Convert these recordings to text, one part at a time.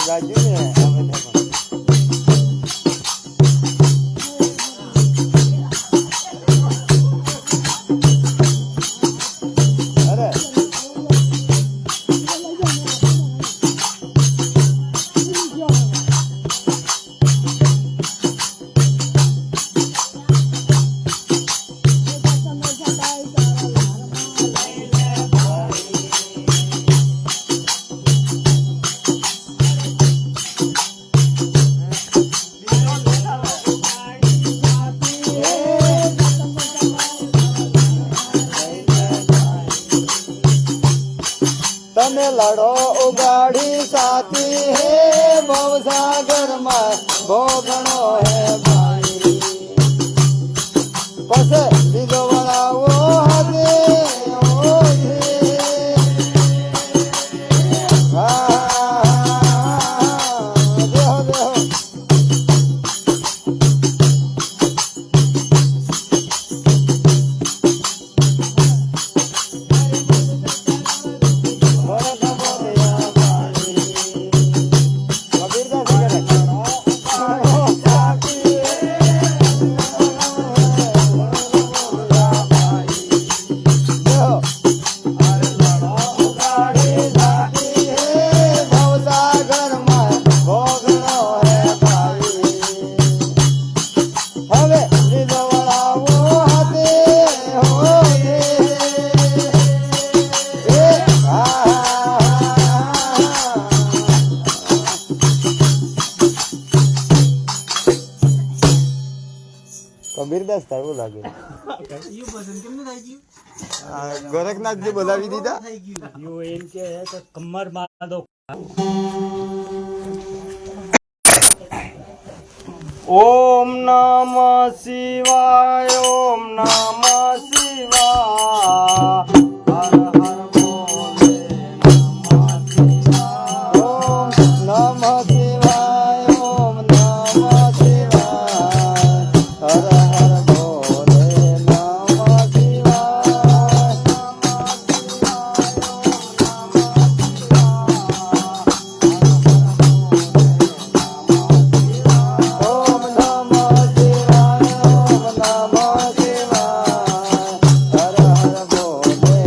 ગાજ્યું ને અમે તમે લડો ઉગાડી સાથી હે ભવસાગર માં ભોગણો હે ભાઈ પસે બીજો વળાવો હદે ઓજે દેહો દેહો કબીરદાસ થાય લાગે ગોરખનાથજી બોલાવી દીધા એમ કે કમર માં દો ઓમ નમઃ શિવાય ઓમ નમઃ શિવાય હર હર બોલે નમઃ શિવાય ઓમ નમઃ શિવાય ઓમ નમઃ શિવાય હર હર બોલે નમઃ શિવાય ઓમ નમઃ શિવાય ઓમ નમઃ શિવાય હર હર બોલે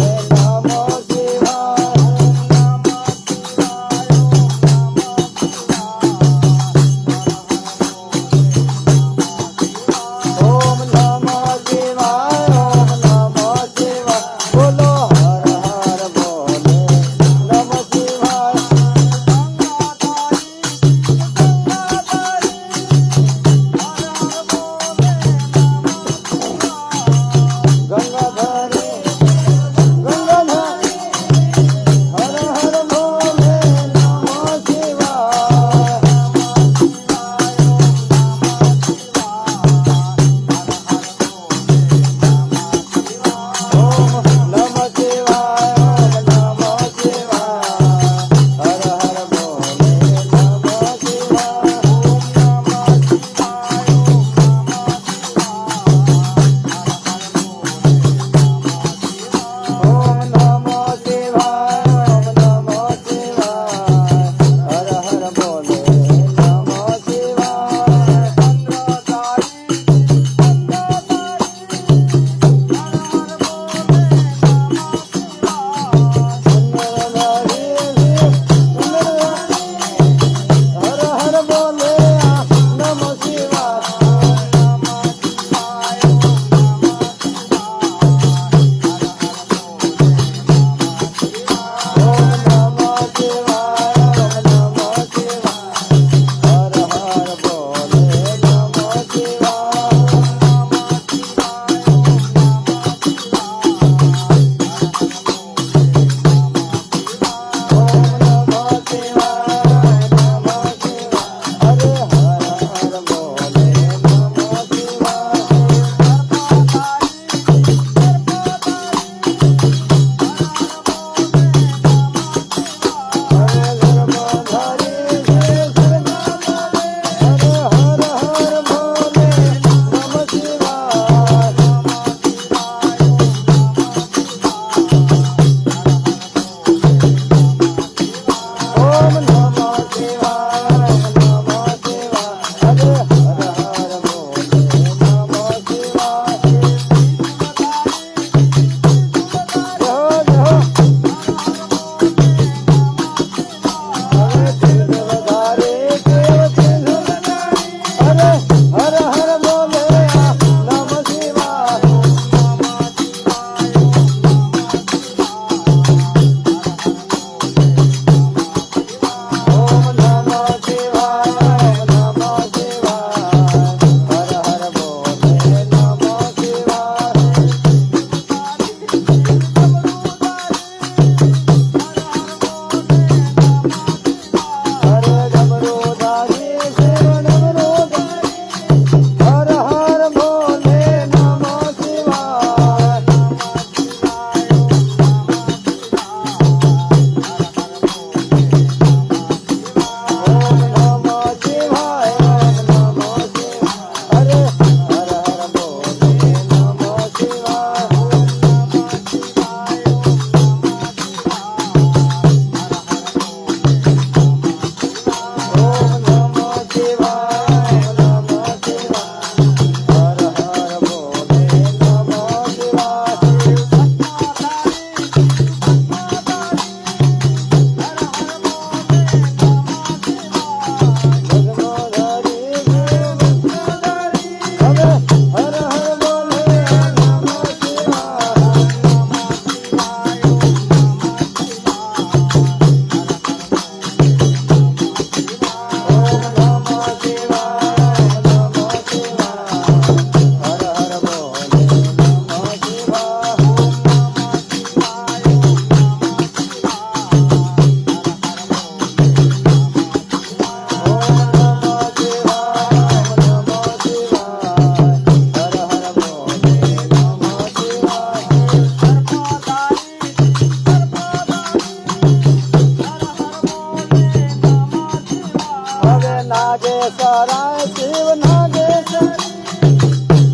સરાય શિવ નાગેશ્વરી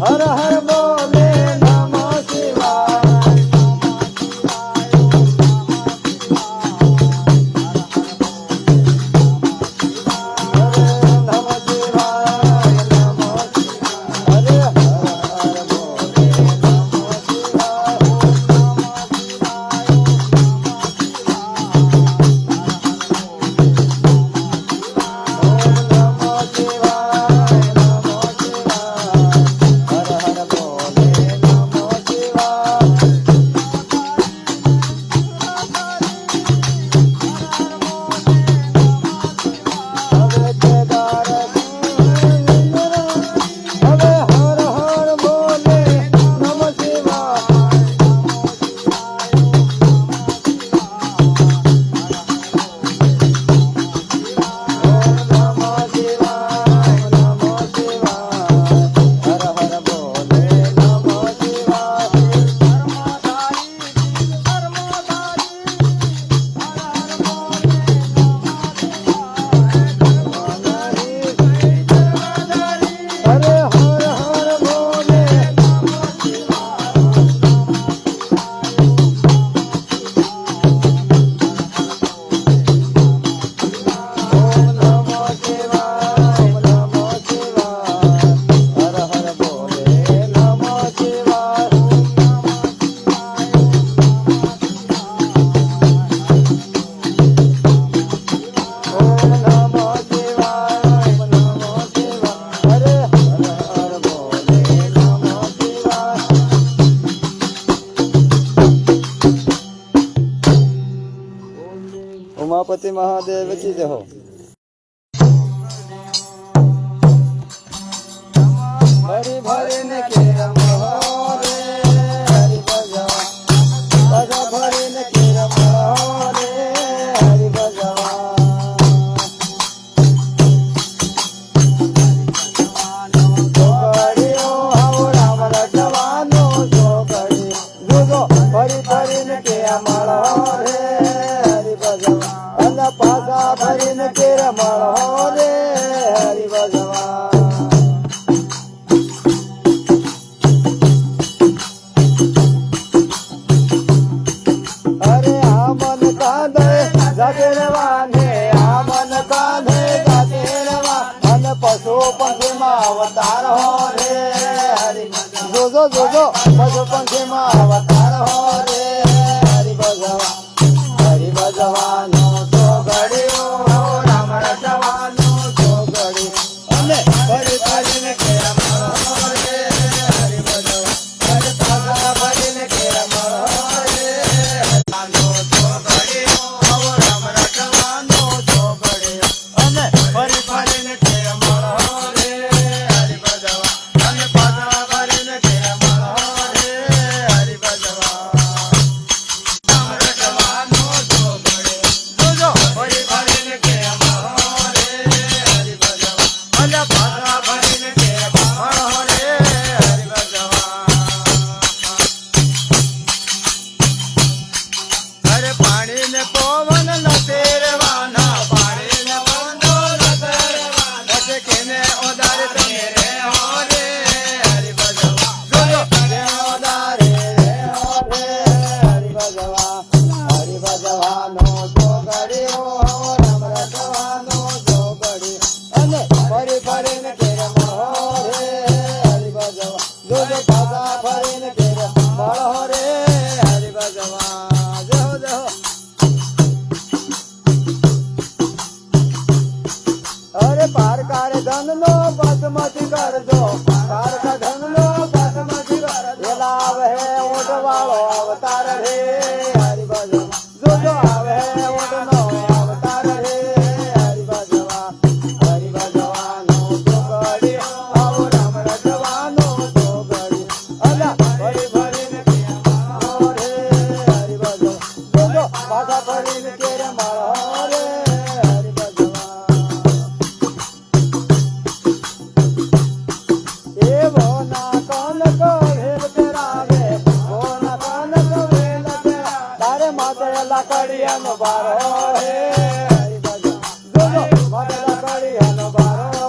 હર હર બોલે નમઃ શિવાય उमापति महादेव की जय हो। हरि भरे न के रे हरि भजवा भजा भरे न के रे हरि भजवा जो करियो हव राम रजवानो जो करी जो हरि भरे न के रे हरि भजवा अन पासा भरे न के रे हरि भजवा पशु पंखी में अवतार हो रे हरि जो पशु पंखी में अवतार हो रे हरि भगवानो तो घड़ियो राम रजवानो तो घड़ी अने भरी भरी ने के हो रे हरि भगवान हरि पासा भरी ने के हो रे हरि तो घड़ियो राम रजवानो तो घड़ी अने भरी भरी ने के धन लो बासमती कर दो कार का धन लो बासमती कर दो लाभ है ऊँट वालो अवतार रे हरि भजवा जो आवे है ऊँट नो अवतार रे हरि भजवानो तो घड़ी आओ राम रजवानो तो घड़ी अला भरी भरी ने हो रे हरि भजवा जो बाधा भरी ने तेरे मारो रे हरि भजवा कड़ियानो बारो है हरि भजवा जो माता कड़ियानो बारो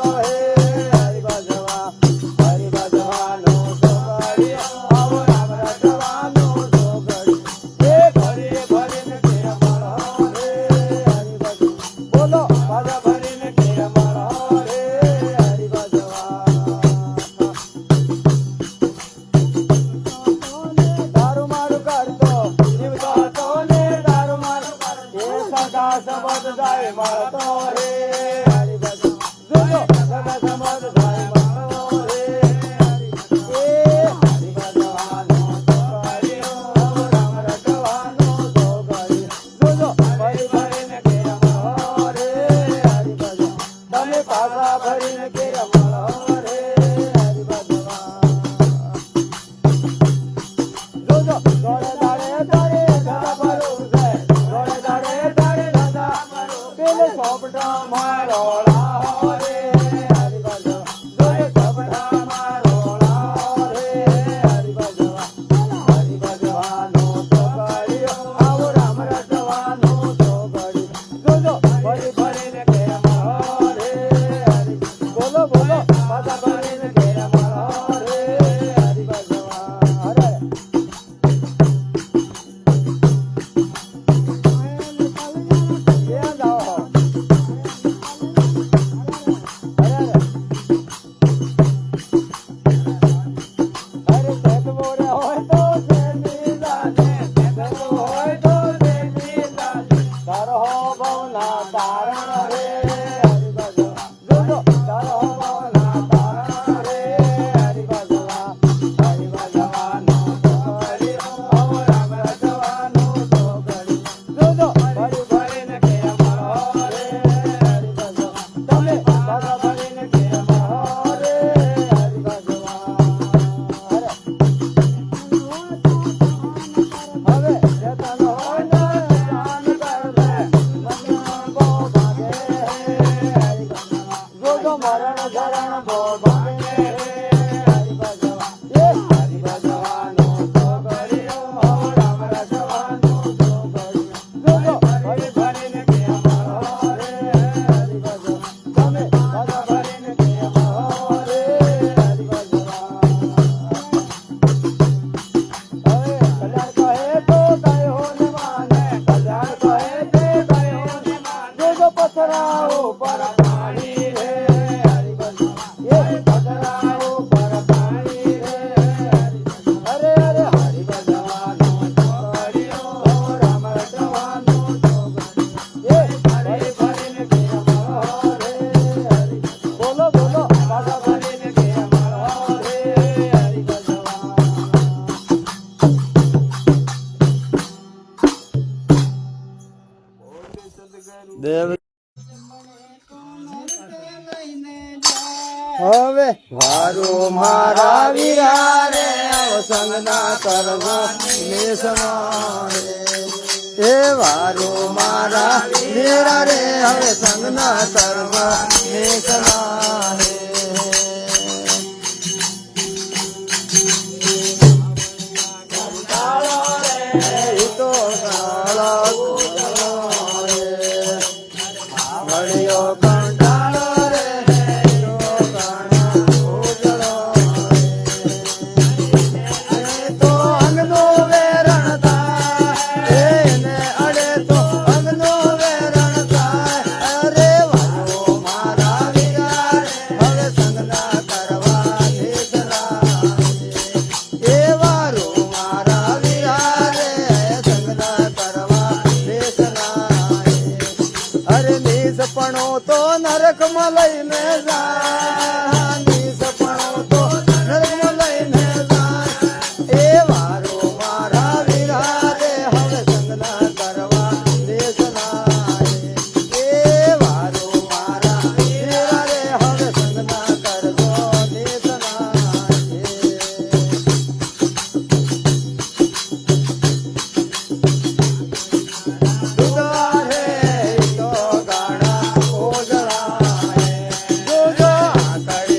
સમજ જાય મળતો રે હરિભજન જોજો જગ સમજ જાય મળતો રે હરિભજન એ હરિભજવાનો તો કર્યો રામ રટવાનો તો કર્યો જોજો ફરી ફરીને કે મળો રે હરિભજન તમે પાછા ફરીને કે મળો રે હરિભજન જોજો દોડે દાડે દાડે ધજા ભરું છે દોડે દાડે દાડે ધજા ભરું પેલે સોપટા મારો લાહો રે હરિભજન જોડે સોપટા મારો લાહો રે હરિભજન હરિભજવાનો તો કર્યો આવો રામ રટવાનો તો કર્યો જોજો ફરી ફરીને કે મળો રે હરિભજન બોલો બોલો પાછા ફરીને કે મળો રે હરિભજન હરે ક્યાં જાઓ અરે સેતવો રે હોય તો સેની લાગે સેતવો હોય તો સેની લાગે તારો ભવના તારણ રે હરિભજન જોજો તારો ભવના તારણ રે હરિભજન હરિભજવાનો તો કર્યો આવો રામ રટવાનો તો કર્યો જોજો ફરી ફરીને કે મળો રે હરિભજન તમે પાછા ફરીને કે મળો રે હરિભજન હરે હવે જતન હોય ને જાન કરલે મરણ બો ભાગે હરિભજન જોજો મરણ ધરણ બો ભાગે હરિભજન એ હરિભજવાનો તો કર્યો આવો રામ રટવાનો તો કર્યો જોજો ફરી ફરીને કે મળો રે હરિભજન તમે પાછા ફરીને કે મળો રે હરિભજન હવે કલ્યાણ કહે તો કયો ને માને કલ્યાણ કહે તે કયો ને માને જોજો પથરાઓ પર પાણી રે હરિભજન એ પથરાઓ પર પાણી રે હરિભજન અરે અરે હરિભજવાનો તો કર્યો રામ રટવાનો તો કર્યો એ ફરી ફરીને કે મળો રે હરિભજન બોલો બોલો પાછા ફરીને કે મળો રે હરિભજન દેવ હવે વારો મારા વીરા રે સંગના કરવા ને સમારે એ વારો મારા વીરા રે હવે સંગના કરવા ને સમારે કાળો રે હિતો કાળો રે મળ્યો કંટાળો રે હિતો કાળો ઉજળો રે તો અંગનો વેરણ થાય એને અડે તો અંગનો વેરણ થાય અરે વાલો મારા વીરા રે હવે સંગના કરવા નીકળા એ વારો મારા વીરા રે સંગના કરવા નીકળા અરે નીસપણો તો નરકમાં લઈને જાય નીસપણો તો નરકમાં લઈને જાય એ વારો મારા વીરા રે હવે સંગના કરવા દેશના એ વારો મારા વીરા રે હવે સંગના કરજો દેશના તો ગાણા ઓજળા જોજો આકડી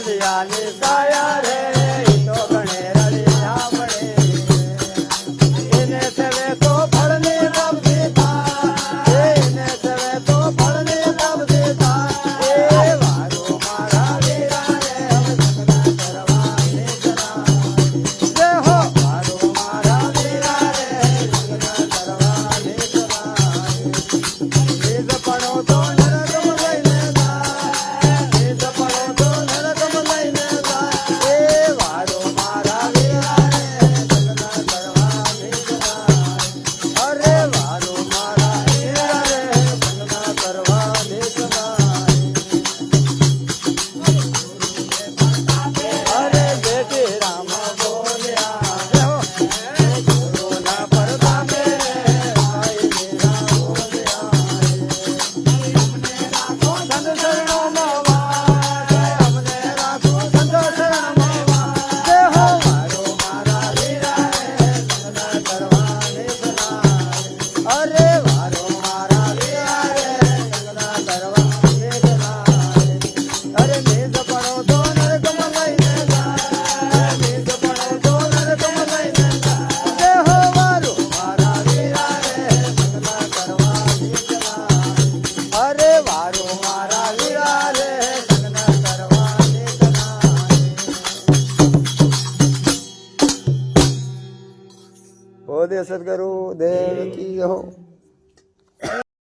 રલિયાની કાયા રે ઈ તો ગણે રલિયા પડે એને સેવે તો ફળની લબ્ધી થાય એને સેવે તો ફળની લબ્ધી થાય એ વારો મારા વીરા રે હવે સગના કરવાની જરા જય હો વારો મારા વીરા રે સગના કરવાની જરા નિજ પડો તો નરકમ લઈને જાય નિજ પડો તો નરકમ લઈને જાય એ વારો મારા વીરા રે સગના કરવાની જરા અરે વારો મારા વીરા રે સગના કરવાની જરા અરે બેટી રામ બોલ્યા જય હો ગુરુના પરદામે ભાઈ મેરા બોલ્યા સંત શરણોમાં વાસ અમને રાખો સંત શરણોમાં વાસ જય હો વારો મારા વીરા રે સગના કરવાની જરા અરે વારો મારા વીરા રે સગના કરવાની જરા અરે નિજ પડો તો નરકમ લઈને જાય નિજ પડો તો નરકમ લઈને જાય જય હો વારો મારા વીરા રે સગના કરવાની જરા અરે વારો મારા વીરા રે સગના કરવાની જરા બોધે સદગુરુ દેવ કી હો